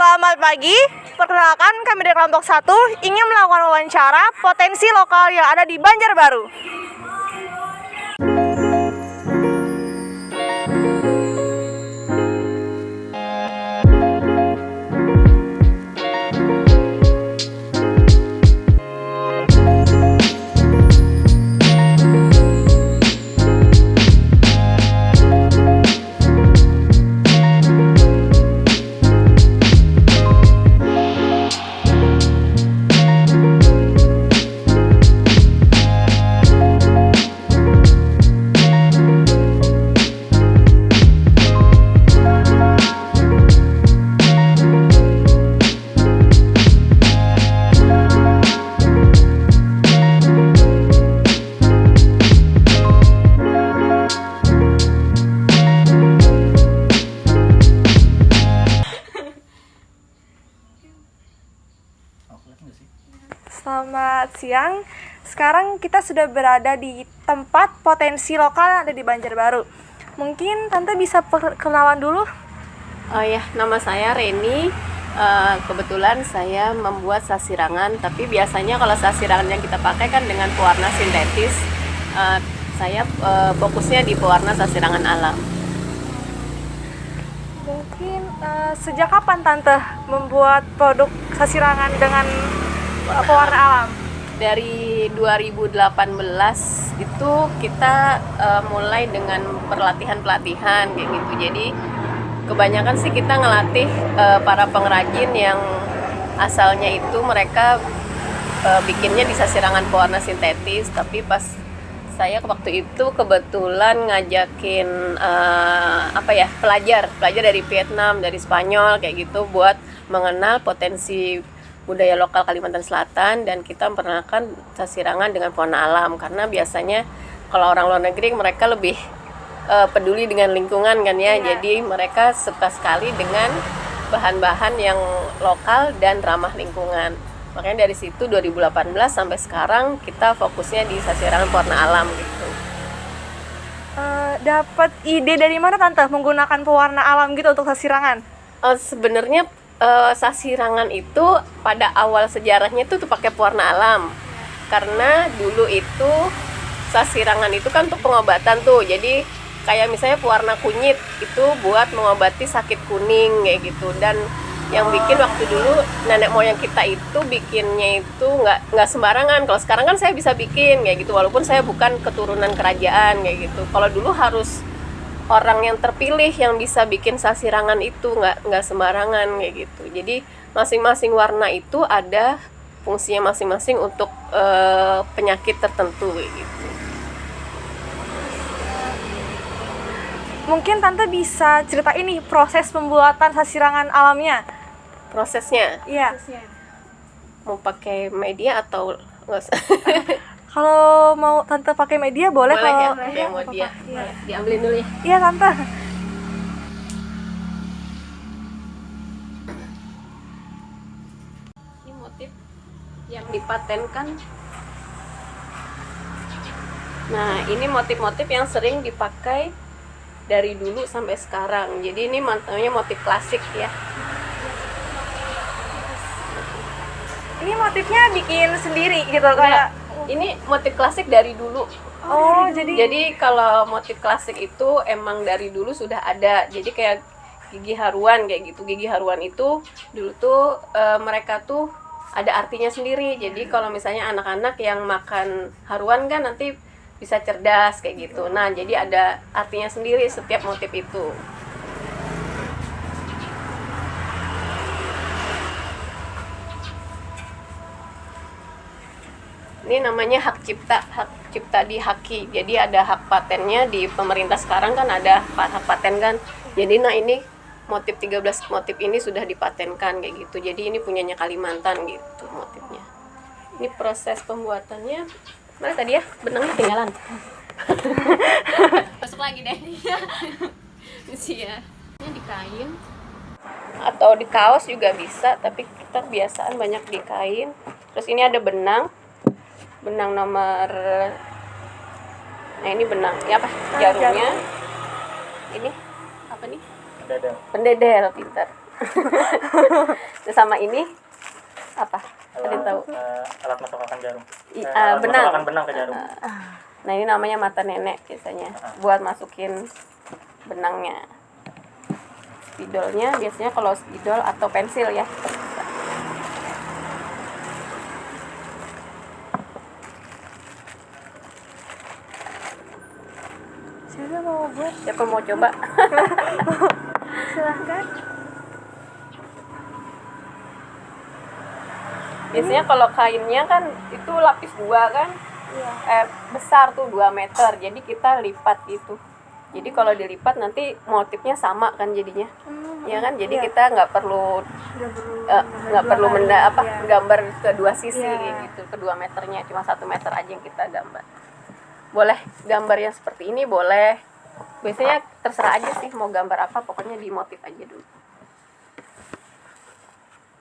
Selamat pagi, perkenalkan kami dari kelompok 1 ingin melakukan wawancara potensi lokal yang ada di Banjarbaru. Selamat siang. Sekarang kita sudah berada di tempat potensi lokal yang ada di Banjarbaru. Mungkin Tante bisa perkenalan dulu? Oh ya, nama saya Reni. Kebetulan saya membuat sasirangan, tapi biasanya kalau sasirangan yang kita pakai kan dengan pewarna sintetis. Saya fokusnya di pewarna sasirangan alam. Mungkin sejak kapan Tante membuat produk sasirangan dengan pewarna alam? Dari 2018 itu kita mulai dengan pelatihan kayak gitu. Jadi kebanyakan sih kita ngelatih para pengrajin yang asalnya itu mereka bikinnya di sasirangan pewarna sintetis, tapi pas saya waktu itu kebetulan ngajakin pelajar dari Vietnam, dari Spanyol kayak gitu buat mengenal potensi budaya lokal Kalimantan Selatan, dan kita memperkenalkan sasirangan dengan pewarna alam karena biasanya kalau orang luar negeri mereka lebih peduli dengan lingkungan kan ya. Jadi mereka suka sekali dengan bahan-bahan yang lokal dan ramah lingkungan. Makanya dari situ 2018 sampai sekarang kita fokusnya di sasirangan pewarna alam gitu. Dapat ide dari mana Tante menggunakan pewarna alam gitu untuk sasirangan? Sebenarnya sasirangan itu pada awal sejarahnya itu pakai pewarna alam, karena dulu itu sasirangan itu kan untuk pengobatan tuh. Jadi kayak misalnya pewarna kunyit itu buat mengobati sakit kuning kayak gitu, dan yang bikin waktu dulu nenek moyang kita itu bikinnya itu nggak sembarangan. Kalau sekarang kan saya bisa bikin kayak gitu walaupun saya bukan keturunan kerajaan kayak gitu. Kalau dulu harus orang yang terpilih yang bisa bikin sasirangan itu, nggak sembarangan kayak gitu. Jadi masing-masing warna itu ada fungsinya masing-masing untuk penyakit tertentu kayak gitu. Mungkin Tante bisa cerita ini proses pembuatan sasirangan alamnya. Prosesnya? Iya. Mau pakai media atau nggak usah? Kalau mau Tante pakai media boleh Boleh kalau ya, mau dia. Iya. Diambilin dulu ya. Iya Tante. Ini motif yang dipatenkan. Nah, ini motif-motif yang sering dipakai dari dulu sampai sekarang. Jadi ini namanya motif klasik ya. Ini motifnya bikin sendiri gitu Kayak kayak. ini motif klasik dari dulu. Oh, Jadi kalau motif klasik itu emang dari dulu sudah ada. Jadi kayak gigi haruan kayak gitu. Gigi haruan itu dulu tuh mereka tuh ada artinya sendiri. Jadi kalau misalnya anak-anak yang makan haruan kan nanti bisa cerdas kayak gitu. Nah, jadi ada artinya sendiri setiap motif itu. Ini namanya hak cipta di Haki. Jadi ada hak patennya di pemerintah sekarang kan, ada hak paten kan. Jadi nah ini motif 13 motif ini sudah dipatenkan kayak gitu. Jadi ini punyanya Kalimantan gitu motifnya. Ini proses pembuatannya. Mana tadi ya? Benangnya ketinggalan. Masuk lagi deh. Ini di kain atau di kaos juga bisa, tapi kita kebiasaan banyak di kain. Terus ini ada benang nomor, nah ini benang ya apa jarumnya, ini apa nih, pendedel pintar. Nah, sama ini apa? Ada tahu? Alat masuk jarum. Benang. Masuk benang ke jarum. Nah, ini namanya mata nenek biasanya buat masukin benangnya. Spidolnya biasanya kalau spidol atau pensil ya. Siapa mau buat? Siapa mau coba? Silahkan. Biasanya kalau kainnya kan itu lapis 2 kan, Iya. besar tuh 2 meter, jadi kita lipat gitu. Jadi kalau dilipat nanti motifnya sama kan jadinya, ya kan? Jadi Iya. kita nggak perlu Nggak perlu iya. gambar kedua sisi Iya. gitu, kedua meternya cuma 1 meter aja yang kita gambar. Boleh gambar yang seperti ini boleh. Biasanya terserah aja sih mau gambar apa, pokoknya di motif aja dulu.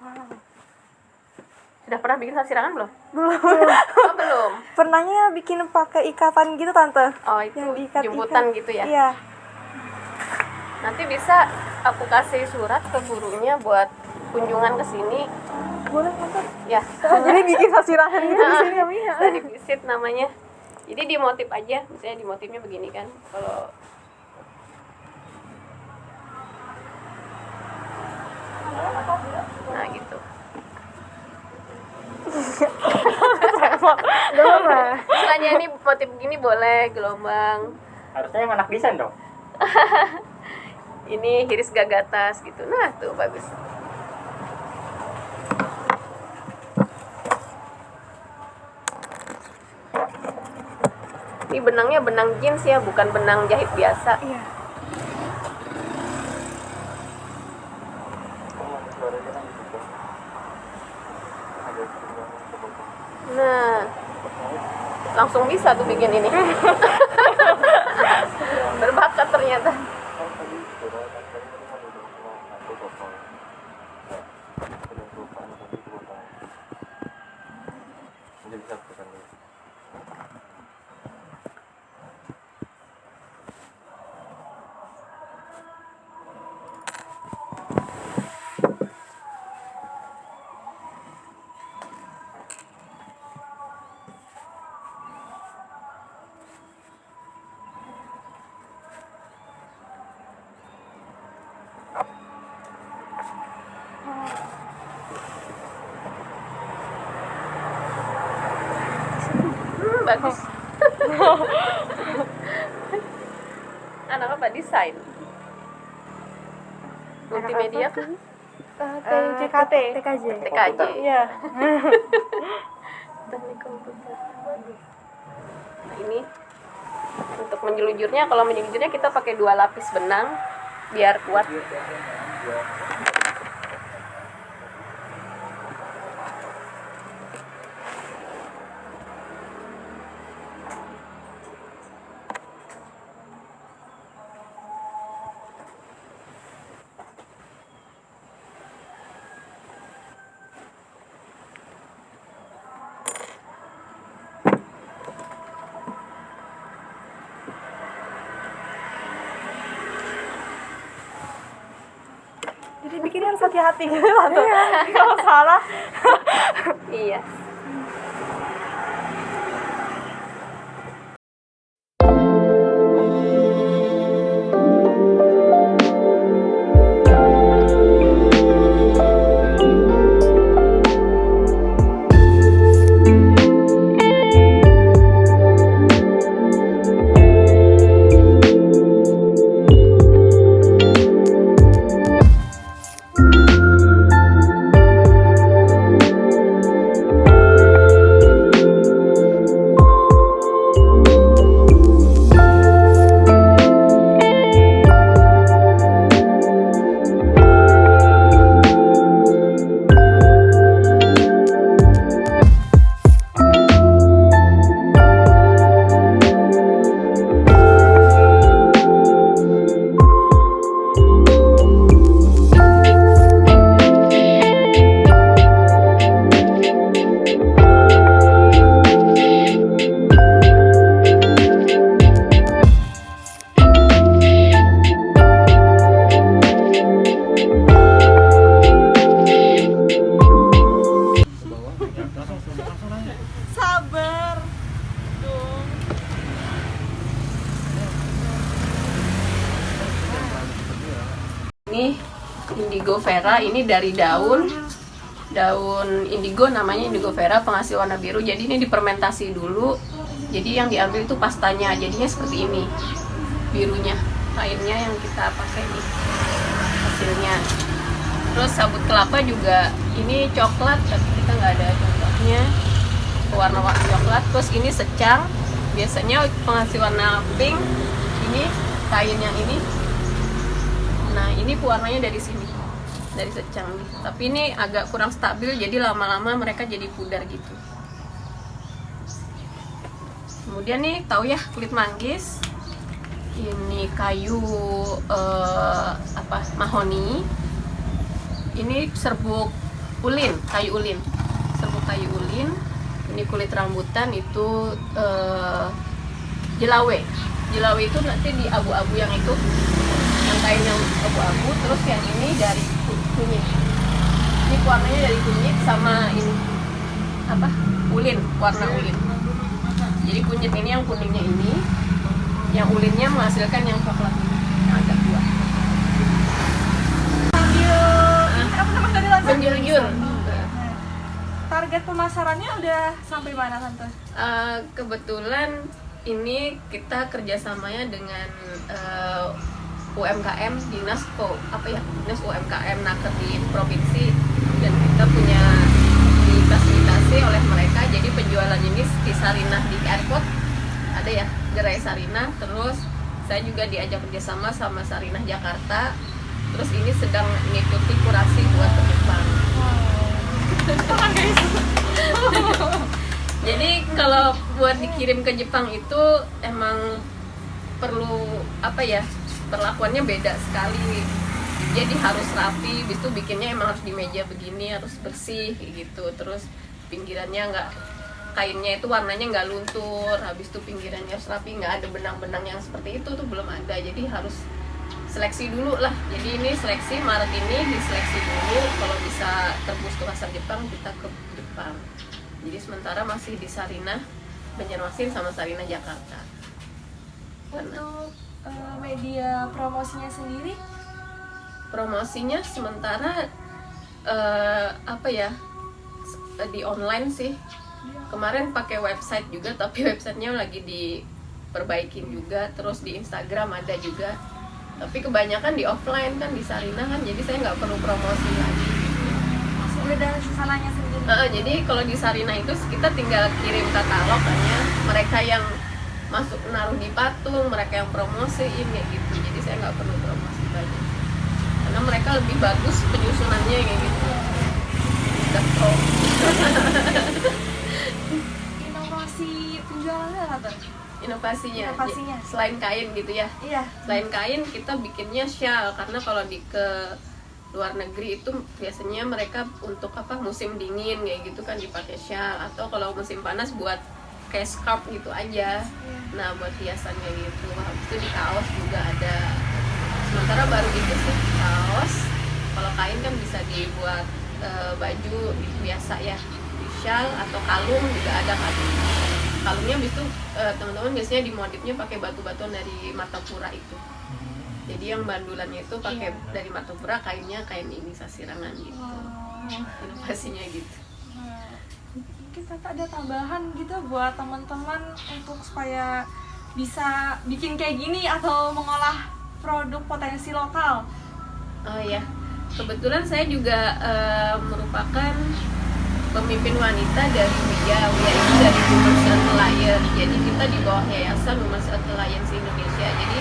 Wow. Sudah pernah bikin sasirangan belum? Belum. Oh, belum. Pernahnya bikin pakai ikatan gitu tante. Oh, itu Yang diikat-ikat. jemputan gitu ya. Iya. Nanti bisa aku kasih surat ke gurunya buat kunjungan ke sini. Boleh tante. Ya. Jadi bikin sasirangan gitu di sini kami ya. Tadi visit namanya. Jadi di motif aja, misalnya di motifnya begini kan. Kalau nah gitu. Udah. Misalnya ini motif begini boleh gelombang. Harusnya yang anak desain dong. Ini iris gagatas gitu. Nah, tuh bagus. Ini benangnya benang jeans ya, bukan benang jahit biasa. Iya. Nah, langsung bisa tuh bikin ini. Berbakat ternyata. Bagus. Anak apa desain? Multimedia kah? TKT. TKJ. TKJ. Iya. Teknik komputer. Nah, ini untuk menjelujurnya, kalau menjelujurnya kita pakai 2 lapis benang biar kuat. Jadi bikinnya harus hati-hati gitu tante. Kalau salah. Iya. vera, ini dari daun indigo, namanya indigo vera, penghasil warna biru. Jadi ini difermentasi dulu, jadi yang diambil itu pastanya, jadinya seperti ini birunya, kainnya yang kita pakai nih hasilnya. Terus sabut kelapa juga ini coklat, tapi kita nggak ada contohnya, warna-warna coklat. Terus ini secang, biasanya penghasil warna pink. Ini kain yang ini, nah ini pewarnanya dari sini, dari secang nih. Tapi ini agak kurang stabil, jadi lama-lama mereka jadi pudar gitu. Kemudian nih tahu ya kulit manggis, ini kayu mahoni. Ini serbuk ulin, kayu ulin, serbuk kayu ulin. Ini kulit rambutan itu jelawe. Jelawe itu nanti di abu-abu yang itu, yang kain yang abu-abu. Terus yang ini dari kunyit. Ini warnanya dari kunyit sama ini ulin, warna ulin. Jadi kunyit ini yang kuningnya ini, yang ulinnya menghasilkan yang coklat ini, yang agak tua. Penjurjur. Target pemasarannya udah sampai mana Tante? Kebetulan ini kita kerjasamanya dengan UMKM Dinas Dinas UMKM Naker di provinsi, dan kita punya difasilitasi oleh mereka. Jadi penjualan ini di Sarinah, di airport ada ya gerai Sarinah. Terus saya juga diajak kerjasama sama Sarinah Jakarta. Terus ini sedang mengikuti kurasi buat ke Jepang. Jadi kalau buat dikirim ke Jepang itu emang perlu perlakuannya beda sekali. Jadi harus rapi, habis itu bikinnya emang harus di meja begini, harus bersih gitu. Terus pinggirannya kainnya itu warnanya nggak luntur, habis itu pinggirannya harus rapi, nggak ada benang-benang yang seperti itu tuh belum ada. Jadi harus seleksi dulu lah. Jadi ini seleksi Maret ini diseleksi dulu, kalau bisa tembus ke pasar Jepang kita ke Jepang. Jadi sementara masih di Sarinah Banjarmasin sama Sarinah Jakarta. Untuk media promosinya sendiri? Promosinya sementara di online sih. Kemarin pakai website juga, tapi websitenya lagi diperbaikin juga. Terus di Instagram ada juga. Tapi kebanyakan di offline kan, di Sarinah kan, jadi saya nggak perlu promosi lagi. Udah ada salahnya sendiri. Jadi kalau di Sarinah itu kita tinggal kirim katalog kan ya. Mereka yang masuk naruh di patung, mereka yang promosiin kayak gitu. Jadi saya nggak perlu promosi banyak. Karena mereka lebih bagus penyusunannya kayak gitu. Udah pro. Inovasi penjualannya apa? Inovasinya. Inovasinya. Selain kain gitu ya. Iya. Selain kain kita bikinnya shawl, karena kalau ke luar negeri itu biasanya mereka untuk musim dingin kayak gitu kan dipakai shawl, atau kalau musim panas buat kayak scarf gitu aja. Nah buat hiasannya gitu. Habis itu di kaos juga ada. Sementara baru itu sih kaos. Kalau kain kan bisa dibuat baju biasa ya, di shawl atau kalung juga ada kalung. Kalungnya habis itu teman-teman biasanya dimodifnya pakai batu-batuan dari Martapura itu. Jadi yang bandulannya itu pakai dari Martapura, kainnya kain ini sasirangan gitu. Inovasinya gitu. Mungkin Tante ada tambahan gitu buat teman-teman untuk supaya bisa bikin kayak gini atau mengolah produk potensi lokal? Oh ya, kebetulan saya juga merupakan pemimpin wanita dari WIA. WIA itu dari Women's Earth Alliance. Jadi kita di bawah yayasan Women's Earth Alliance Indonesia. Jadi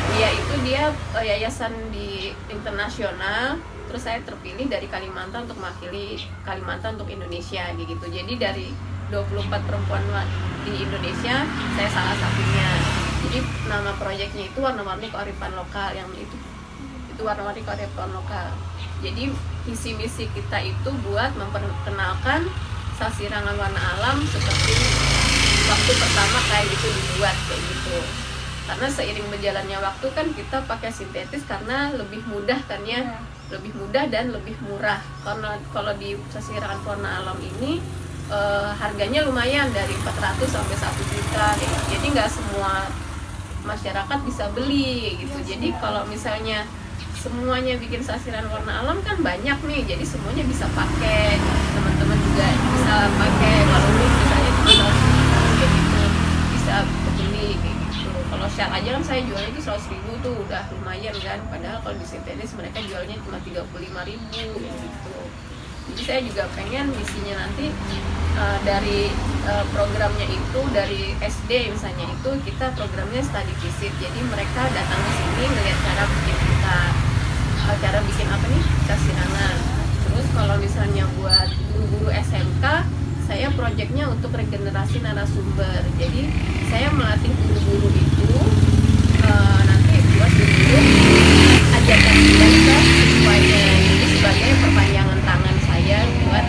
WIA itu dia yayasan di internasional. Terus saya terpilih dari Kalimantan untuk mewakili Kalimantan untuk Indonesia gitu. Jadi dari 24 perempuan di Indonesia, saya salah satunya. Jadi nama proyeknya itu warna-warni kearifan lokal, yang itu warna-warni kearifan lokal. Jadi visi misi kita itu buat memperkenalkan sasirangan warna alam seperti waktu pertama kayak gitu dibuat kayak gitu. Karena seiring berjalannya waktu kan kita pakai sintetis karena lebih mudah kan ya, lebih mudah dan lebih murah. Karena kalau di sasirangan warna alam ini harganya lumayan dari 400 sampai 1 juta gitu. Jadi nggak semua masyarakat bisa beli gitu. Jadi kalau misalnya semuanya bikin sasiran warna alam kan banyak nih, jadi semuanya bisa pakai, teman-teman juga bisa pakai. Kalau lu misalnya cuma 100.000 kayak gitu bisa beli kayak gitu. Kalau share aja kan saya jualnya itu 100.000 tuh udah lumayan kan, padahal kalau di Sintetis mereka jualnya cuma 35.000 gitu. Jadi saya juga pengen misinya nanti dari programnya itu dari SD misalnya itu kita programnya study visit, jadi mereka datang ke sini melihat cara bikin kita, cara bikin apa nih, sasirangan. Terus kalau misalnya buat guru-guru SMK, saya proyeknya untuk regenerasi narasumber, jadi saya melatih guru-guru itu nanti buat guru ajarkan kita sesuainya, jadi sebagai perpanjangan tangan saya buat,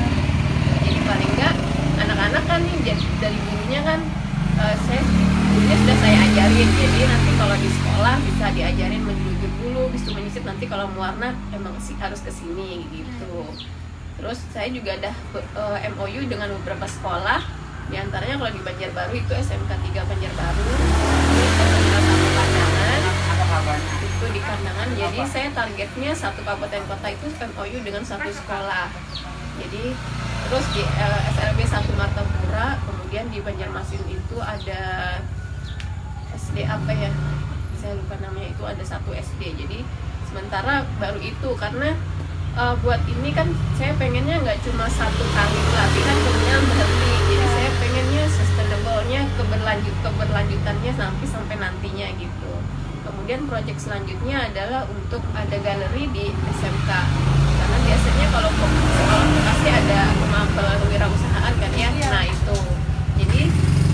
jadi paling enggak anak-anak kan nih dari gurunya kan gurunya sudah saya ajarin, jadi nanti kalau di sekolah bisa diajarin menjulur dulu, bisa menyisip, nanti kalau mewarna emang harus kesini gitu. Terus saya juga ada MOU dengan beberapa sekolah, diantaranya kalau di Banjarbaru itu SMK 3 Banjarbaru, terus sama Kandangan, itu di Kandangan. Jadi saya targetnya satu kabupaten kota itu MOU dengan satu sekolah. Jadi terus di SLB 1 Martapura, kemudian di Banjarmasin itu ada SD apa ya, saya lupa namanya, itu ada satu SD. Jadi sementara baru itu karena buat ini kan saya pengennya nggak cuma satu kali pelatihan kemudian berhenti, jadi saya pengennya sustainable-nya, keberlanjutannya sampai nantinya gitu. Kemudian proyek selanjutnya adalah untuk ada galeri di SMK, karena biasanya kalau vokasi ada kewirausahaan kan ya. Nah itu, jadi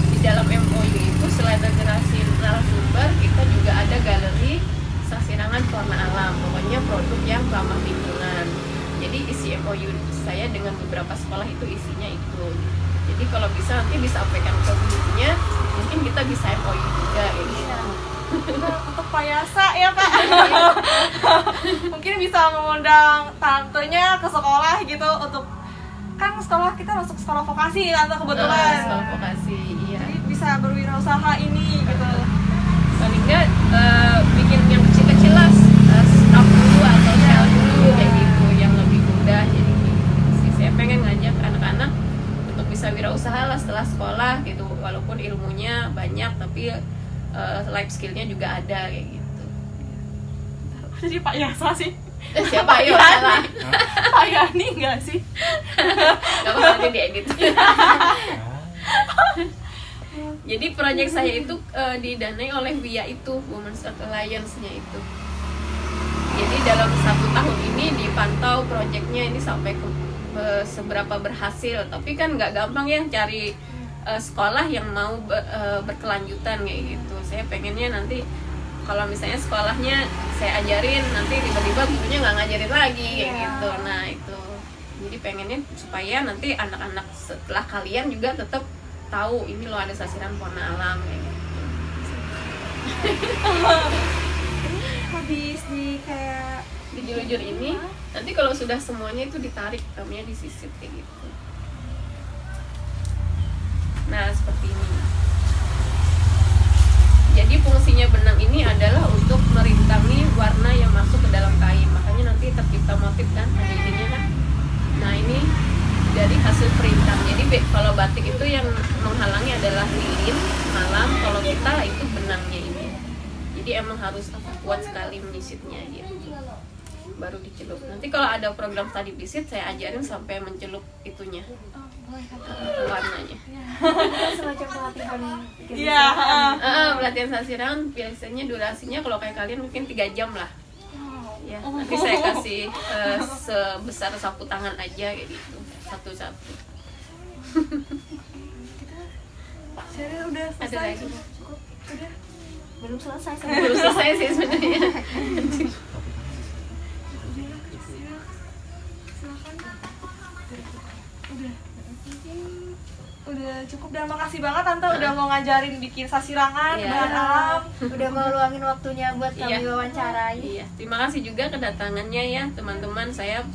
di dalam MOU itu selain regenerasi narasumber, kita juga ada galeri sasirangan warna alam, pokoknya produk yang ramah lingkungan. Jadi isi MOU saya dengan beberapa sekolah itu isinya itu. Jadi kalau bisa nanti disampaikan ke gurunya, mungkin kita bisa MOU juga gitu. Untuk Pak Yasa ya Pak. Mungkin bisa mengundang tantenya ke sekolah gitu, untuk kan sekolah kita masuk sekolah vokasi tante kebetulan. Sekolah vokasi, iya. Jadi bisa berwirausaha ini gitu. Paling enggak bikin yang kecil-kecil lah, stop dulu atau shell dulu kayak gitu, yang lebih mudah. Jadi saya pengen ngajak anak-anak untuk bisa wirausaha lah setelah sekolah gitu, walaupun ilmunya banyak tapi life skillnya juga ada kayak gitu. Jadi Pak Yasa sih. Siapa ya salah? Pak Yani enggak sih? Gak apa-apa, nanti diedit. Jadi proyek saya itu didanai oleh WIA itu, Women's Earth Alliance-nya itu. Jadi dalam 1 tahun ini dipantau proyeknya ini sampai ke seberapa berhasil. Tapi kan nggak gampang ya cari sekolah yang mau berkelanjutan kayak gitu. Saya pengennya nanti kalau misalnya sekolahnya saya ajarin, nanti tiba-tiba gurunya nggak ngajarin lagi kayak gitu. Nah itu, jadi pengennya supaya nanti anak-anak setelah kalian juga tetap tahu ini loh ada sasiran warna alam kayak gitu. Habis di kayak Di jujur ini nanti kalau sudah semuanya itu ditarik, namanya disisip kayak gitu. Nah seperti ini. Jadi fungsinya benang ini adalah untuk merintangi warna yang masuk ke dalam kain, makanya nanti tercipta motif kan, ada ininya kan. Nah ini dari hasil perintang. Jadi kalau batik itu yang menghalangi adalah lilin malam, kalau kita itu benangnya ini. Jadi emang harus kuat sekali menyisipnya gitu, baru dicelup. Nanti kalau ada program study visit saya ajarin sampai mencelup itunya, warnanya. Semacam pelatihan. iya. Pelatihan sasiran biasanya durasinya kalau kayak kalian mungkin 3 jam lah. Ya, nanti saya kasih sebesar sapu tangan aja kayak gitu, satu-satu. Saya udah Ada selesai. lagi? Cukup. Udah. Belum selesai Belum selesai sih sebenarnya. Silakan. Udah cukup, dan makasih banget Tante udah mau ngajarin bikin sasirangan Iya. bahan alam. Udah mau luangin waktunya buat kami Iya. wawancarai. Iya, terima kasih juga kedatangannya ya teman-teman. Saya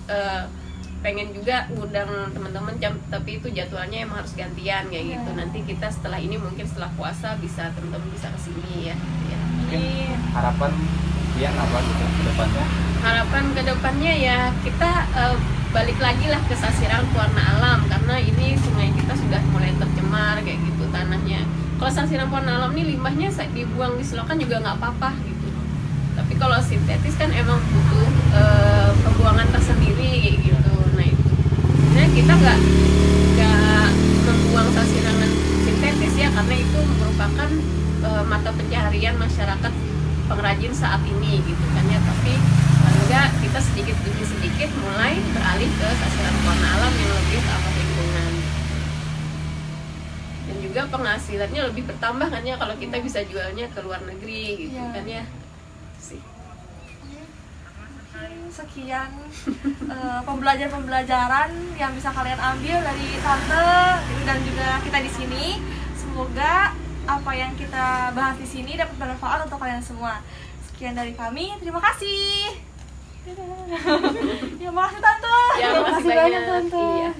pengen juga ngundang teman-teman tapi itu jadwalnya emang harus gantian kayak gitu. Nanti kita setelah ini mungkin setelah puasa bisa teman-teman bisa kesini ya. Mungkin harapan impian apa gitu ke depannya? Harapan kedepannya ya kita balik lagi lah ke Sasirangan Pewarna Alam, karena ini sungai kita sudah mulai tercemar kayak gitu tanahnya. Kalau Sasirangan Pewarna Alam ini limbahnya dibuang di selokan juga nggak apa-apa gitu. Tapi kalau sintetis kan emang butuh pembuangan tersendiri kayak gitu. Nah itu, nah kita nggak membuang sasirangan sintetis ya, karena itu merupakan mata pencaharian masyarakat pengrajin saat ini gitu kan ya. Tapi paling nggak kita sedikit demi sedikit mulai beralih ke sasirangan pewarna alam yang lebih ramah lingkungan, dan juga penghasilannya lebih bertambah kan ya kalau kita bisa jualnya ke luar negeri gitu kan ya sih. Sekian pembelajaran yang bisa kalian ambil dari tante dan juga kita di sini. Semoga apa yang kita bahas di sini dapat bermanfaat untuk kalian semua. Sekian dari kami, terima kasih. Ya makasih tante. Ya, makasih banyak tante. Iya.